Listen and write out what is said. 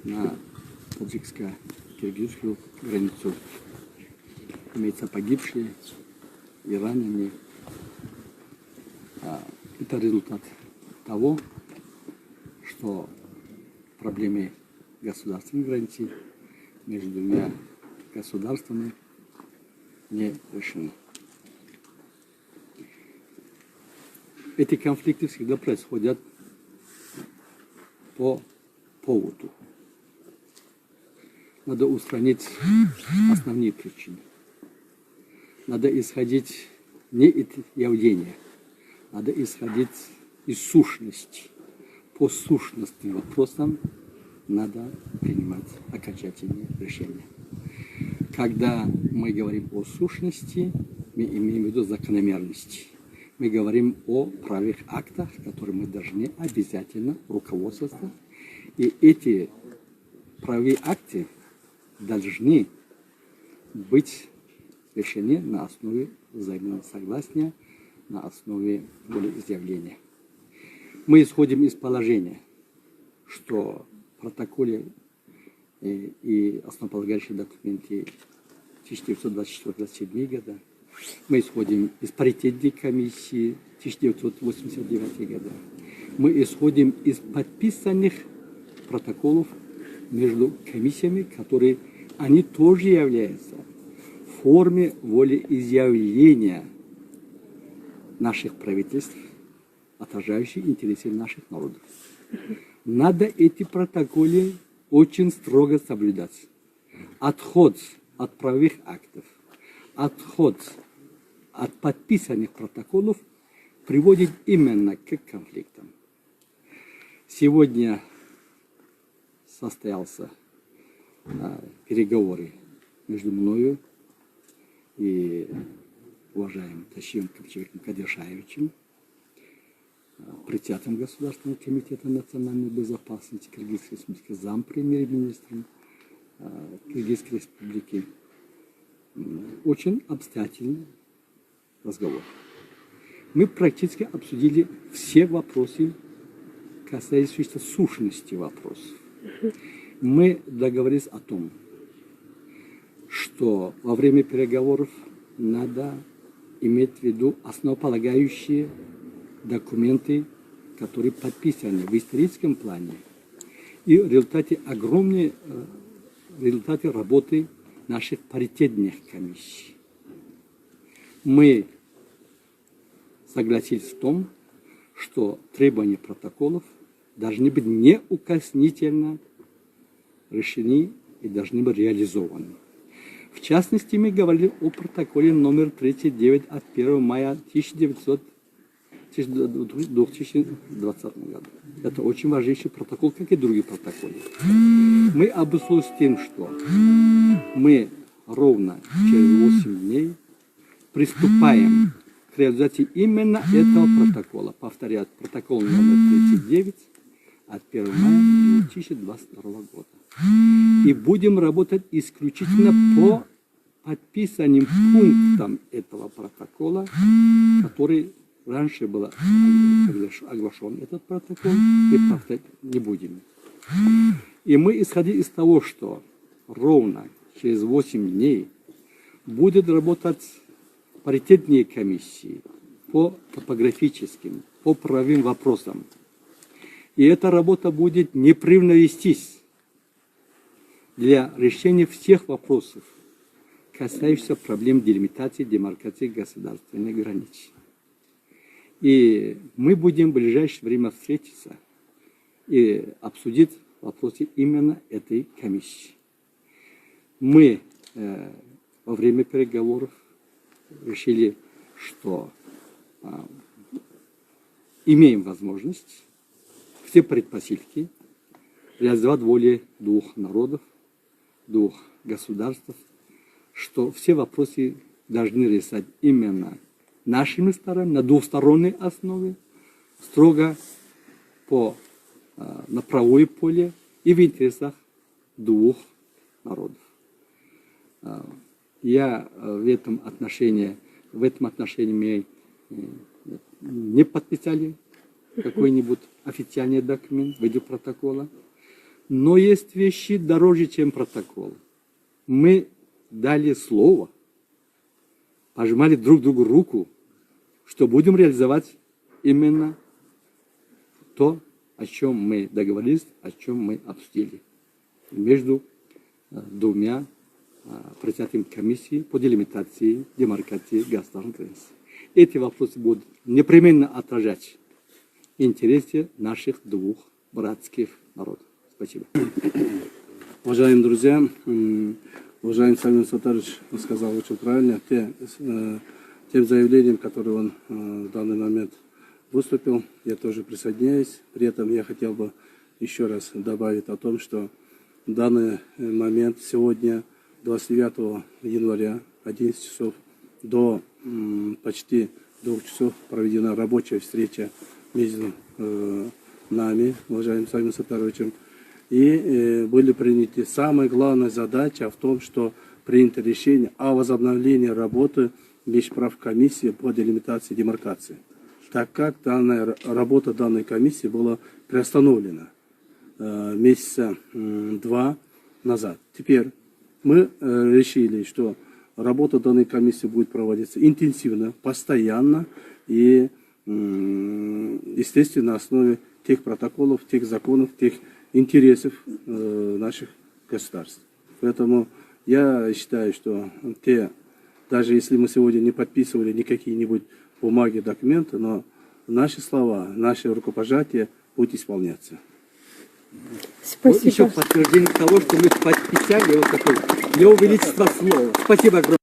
на таджикско-киргизскую границу. Имеются погибшие и раненые. Это результат того, что проблемы государственной границы между двумя государствами не решены. Эти конфликты всегда происходят по поводу. Надо устранить основные причины. Надо исходить не из явления, надо исходить из сущности. По сущностным вопросам надо принимать окончательные решения. Когда мы говорим о сущности, мы имеем в виду закономерности. Мы говорим о правовых актах, которые мы должны обязательно руководствоваться. И эти правовые акты должны быть решены на основе взаимного согласия, на основе волеизъявления. Мы исходим из положения, что в протоколе и основополагающие документы 1924-1927 года, мы исходим из паритетной комиссии 1989 года, мы исходим из подписанных протоколов между комиссиями, которые они тоже являются в форме волеизъявления наших правительств, отражающие интересы наших народов. Надо эти протоколы очень строго соблюдать. Отход от правовых актов, отход от подписанных протоколов приводит именно к конфликтам. Сегодня состоялся переговоры между мною и уважаемым Тащием Капчевиком Кадиршаевичем, председателем Государственного комитета национальной безопасности Кыргызской республики, зампремьер-министром Кыргызской республики. Очень обстоятельный разговор. Мы практически обсудили все вопросы, касающиеся сущности вопросов. Мы договорились о том, что во время переговоров надо иметь в виду основополагающие документы, которые подписаны в историческом плане, и в результате огромной результаты работы наших паритетных комиссий. Мы согласились в том, что требования протоколов должны быть неукоснительно решены и должны быть реализованы. В частности, мы говорили о протоколе номер 39 от 1 мая 2020 года. Это очень важнейший протокол, как и другие протоколы. Мы обусловились тем, что мы ровно через 8 дней приступаем к реализации именно этого протокола. Повторяю, протокол номер 39 от 1 мая 2022 года. И будем работать исключительно по подписанным пунктам этого протокола, который раньше был оглашен этот протокол, и повторять не будем. И мы исходили из того, что ровно через 8 дней будет работать паритетные комиссии по топографическим, по правовым вопросам. И эта работа будет непрерывно вестись для решения всех вопросов, касающихся проблем делимитации, демаркации государственной границы. И мы будем в ближайшее время встретиться и обсудить вопросы именно этой комиссии. Мы во время переговоров решили, что имеем возможность все предпосылки реализовать волю двух народов, двух государств, что все вопросы должны решать именно нашими сторонами, на двусторонней основе, строго на правовое поле и в интересах двух народов. Я в этом отношении мы не подписали какой-нибудь официальный документ в виде протокола. Но есть вещи дороже, чем протокол. Мы дали слово, пожимали друг другу руку, что будем реализовать именно то, о чем мы договорились, о чем мы обсудили между двумя председателями комиссии по делимитации, демаркации государственных границ. Эти вопросы будут непременно отражать интересы наших двух братских народов. Спасибо. Уважаемые друзья, уважаемый Самин Сатарович сказал очень правильно. Тем заявлением, которое он в данный момент выступил, я тоже присоединяюсь. При этом я хотел бы еще раз добавить о том, что в данный момент сегодня, 29 января, 11 часов, до почти 2 часов проведена рабочая встреча между нами, уважаемым Самим Сатаровичем, и были приняты самая главная задача в том, что принято решение о возобновлении работы межправкомиссии по делимитации и демаркации, так как работа данной комиссии была приостановлена месяца 2 назад. Теперь мы решили, что работа данной комиссии будет проводиться интенсивно, постоянно и, естественно, на основе тех протоколов, тех законов, тех интересов наших государств. Поэтому я считаю, что даже если мы сегодня не подписывали никакие-нибудь бумаги, документы, но наши слова, наши рукопожатия будут исполняться. Вот еще подтверждение того, что мы подписали вот такое Его Величество слово. Спасибо огромное.